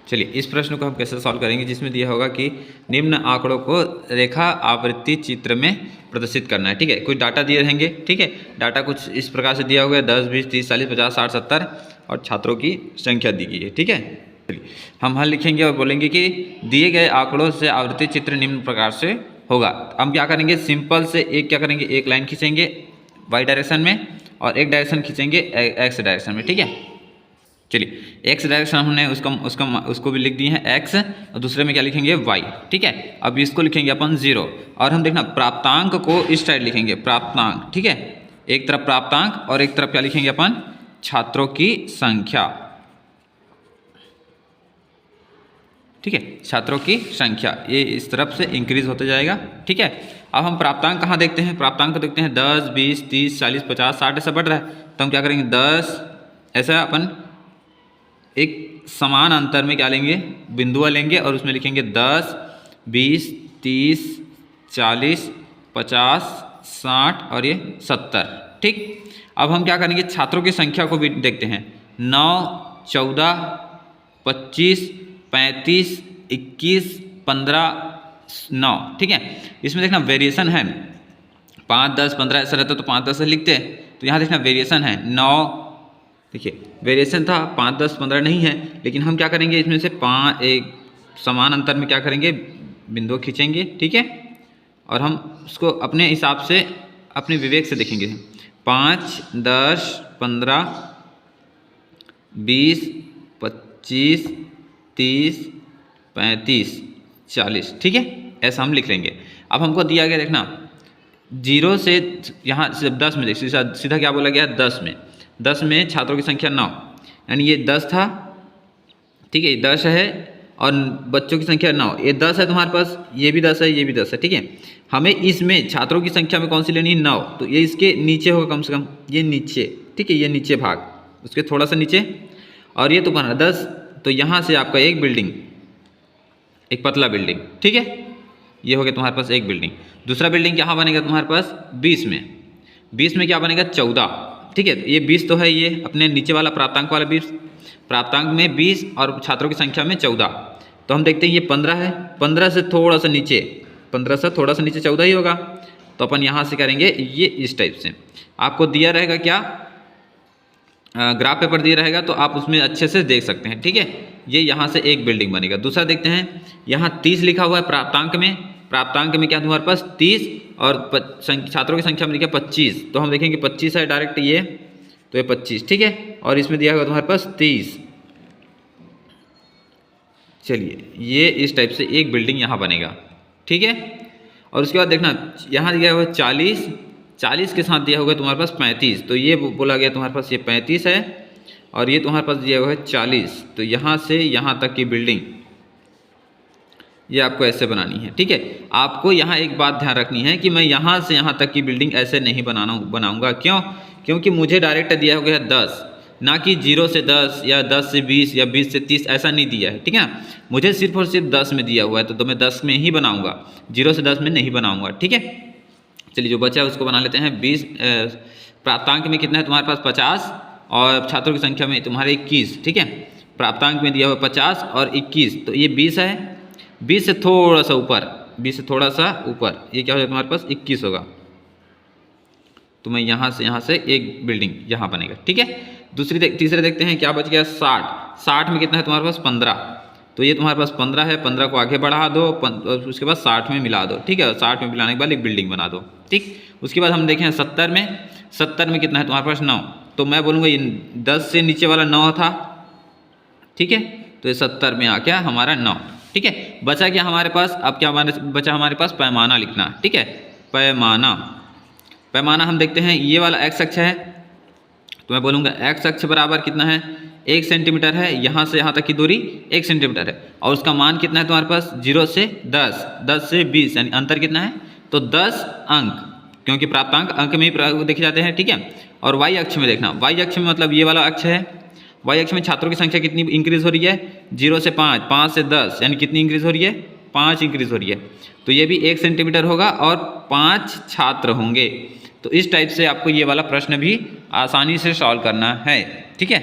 चलिए इस प्रश्न को हम कैसे सॉल्व करेंगे, जिसमें दिया होगा कि निम्न आंकड़ों को रेखा आवृत्ति चित्र में प्रदर्शित करना है। ठीक है, कुछ डाटा दिए रहेंगे। ठीक है, डाटा कुछ इस प्रकार से दिया हुआ है 10, 20, 30, 40, 50, 60, 70 और छात्रों की संख्या दी गई है। ठीक है, चलिए हम हल लिखेंगे और बोलेंगे कि दिए गए आंकड़ों से आवृत्ति चित्र निम्न प्रकार से होगा। हम क्या करेंगे, सिंपल से एक क्या करेंगे, एक लाइन खींचेंगे वाई डायरेक्शन में और एक डायरेक्शन खींचेंगे एक्स डायरेक्शन में। ठीक है, चलिए एक्स डायरेक्शन हमने उसको भी लिख दिए हैं एक्स, और दूसरे में क्या लिखेंगे वाई। ठीक है, अब इसको लिखेंगे अपन 0 और हम देखना प्राप्तांक को इस टाइप लिखेंगे, प्राप्तांक। ठीक है, एक तरफ प्राप्तांक और एक तरफ क्या लिखेंगे अपन, छात्रों की संख्या। ठीक है, छात्रों की संख्या ये इस तरफ से इंक्रीज होते जाएगा। ठीक है, अब हम प्राप्तांक कहाँ देखते हैं, प्राप्तांक को देखते हैं 10, 20, 30, 40, 50, 60 ऐसा बढ़ रहा है, तो हम क्या करेंगे 10 ऐसा अपन एक समान अंतर में क्या लेंगे, बिंदुआ लेंगे और उसमें लिखेंगे 10, 20, 30, 40, 50, 60 और ये 70। ठीक, अब हम क्या करेंगे, छात्रों की संख्या को भी देखते हैं 9, 14, 25, 35, 21, 15, 9। ठीक है, इसमें देखना वेरिएशन है 5, 10, 15 ऐसा रहता तो 5, 10 लिखते हैं, तो यहाँ देखना वेरिएशन है 9। देखिए वेरिएशन था 5, 10, 15 नहीं है, लेकिन हम क्या करेंगे इसमें से 5 एक समान अंतर में क्या करेंगे, बिंदु खींचेंगे। ठीक है, और हम उसको अपने हिसाब से अपने विवेक से देखेंगे 5, 10, 15, 20, 25, 30, 35, 40। ठीक है, ऐसा हम लिख लेंगे। अब हमको दिया गया देखना 0 से यहाँ से 10 में, सीधा क्या बोला गया 10 में छात्रों की संख्या 9, यानी ये 10 था। ठीक है, ये 10 है और बच्चों की संख्या 9, ये 10 है तुम्हारे पास, ये भी 10 है, ये भी 10 है। ठीक है, हमें इसमें छात्रों की संख्या में कौन सी लेनी है 9, तो ये इसके नीचे होगा कम से कम, ये नीचे। ठीक है, ये नीचे भाग उसके थोड़ा सा नीचे, और ये तो बना 10, तो यहाँ से आपका एक बिल्डिंग, एक पतला बिल्डिंग। ठीक है, ये हो गया तुम्हारे पास एक बिल्डिंग। दूसरा बिल्डिंग कहाँ बनेगा तुम्हारे पास 20 में, 20 में क्या बनेगा 14। ठीक है, ये 20 तो है, ये अपने नीचे वाला प्राप्तांक वाला 20, प्राप्तांक में 20 और छात्रों की संख्या में 14, तो हम देखते हैं ये 15 है, 15 से थोड़ा सा नीचे, 15 से थोड़ा सा नीचे 14 ही होगा, तो अपन यहाँ से करेंगे ये इस टाइप से। आपको दिया रहेगा क्या, ग्राफ पेपर दिया रहेगा तो आप उसमें अच्छे से देख सकते हैं। ठीक है, ये यहाँ से एक बिल्डिंग बनेगा। दूसरा देखते हैं, यहाँ 30 लिखा हुआ है प्राप्तांक में, प्राप्तांक में क्या तुम्हारे पास 30 और छात्रों की संख्या में लिखा 25, तो हम देखेंगे 25 है डायरेक्ट ये, तो ये 25। ठीक है, और इसमें दिया हुआ तुम्हारे पास 30। चलिए ये इस टाइप से एक बिल्डिंग यहाँ बनेगा। ठीक है, और उसके बाद देखना यहाँ दिया हुआ 40, 40 के साथ दिया होगा तुम्हारे पास 35, तो ये बोला गया तुम्हारे पास ये 35 है, और ये तुम्हारे पास दिया हुआ है 40, तो यहाँ से यहाँ तक की बिल्डिंग ये आपको ऐसे बनानी है। ठीक है, आपको यहाँ एक बात ध्यान रखनी है कि मैं यहाँ से यहाँ तक की बिल्डिंग ऐसे नहीं बनाऊंगा। क्यों, क्योंकि मुझे डायरेक्ट दिया गया है 10, ना कि 0 से 10 या 10 से 20 या 20 से 30 ऐसा नहीं दिया है। ठीक है, मुझे सिर्फ और सिर्फ 10 में दिया हुआ है, तो मैं 10 में ही बनाऊंगा, 0 से 10 में नहीं बनाऊंगा। ठीक है, चलिए जो बचा है उसको बना लेते हैं। 20 प्राप्तांक में कितना है तुम्हारे पास 50 और छात्रों की संख्या में तुम्हारे 21। ठीक है, प्राप्तांक में दिया हुआ 50 और 21, तो ये 20 है, 20 से थोड़ा सा ऊपर, 20 से थोड़ा सा ऊपर ये क्या हो जाएगा तुम्हारे पास 21 होगा, तो मैं यहाँ से एक बिल्डिंग यहाँ बनेगा। ठीक है, तीसरे देखते हैं क्या बच गया 60, 60 में कितना है तुम्हारे पास 15, तो ये तुम्हारे पास 15 है, 15 को आगे बढ़ा दो और उसके बाद 60 में मिला दो। ठीक है, 60 में मिलाने के बाद एक बिल्डिंग बना दो। ठीक, उसके बाद हम देखें 70 में कितना है तुम्हारे पास 9, तो मैं बोलूँगा ये 10 से नीचे वाला 9 था। ठीक है, तो ये 70 में आ गया हमारा 9। ठीक है, बचा क्या हमारे पास, अब क्या बचा हमारे पास पैमाना लिखना। ठीक है, पैमाना हम देखते हैं, ये वाला x अक्ष है, तो मैं बोलूँगा x अक्ष बराबर कितना है 1 सेंटीमीटर है, यहाँ से यहाँ तक की दूरी 1 सेंटीमीटर है, और उसका मान कितना है तुम्हारे पास 0 से 10, 10 से 20, यानी अंतर कितना है तो 10 अंक, क्योंकि प्राप्तांक अंक में ही देखे जाते हैं। ठीक है, और y अक्ष में देखना, y अक्ष में मतलब ये वाला अक्ष है, y अक्ष में छात्रों की संख्या कितनी इंक्रीज हो रही है 0 से 5, 5 से 10, यानी कितनी इंक्रीज हो रही है 5 इंक्रीज हो रही है, तो ये भी 1 सेंटीमीटर होगा और 5 छात्र होंगे। तो इस टाइप से आपको ये वाला प्रश्न भी आसानी से सॉल्व करना है। ठीक है।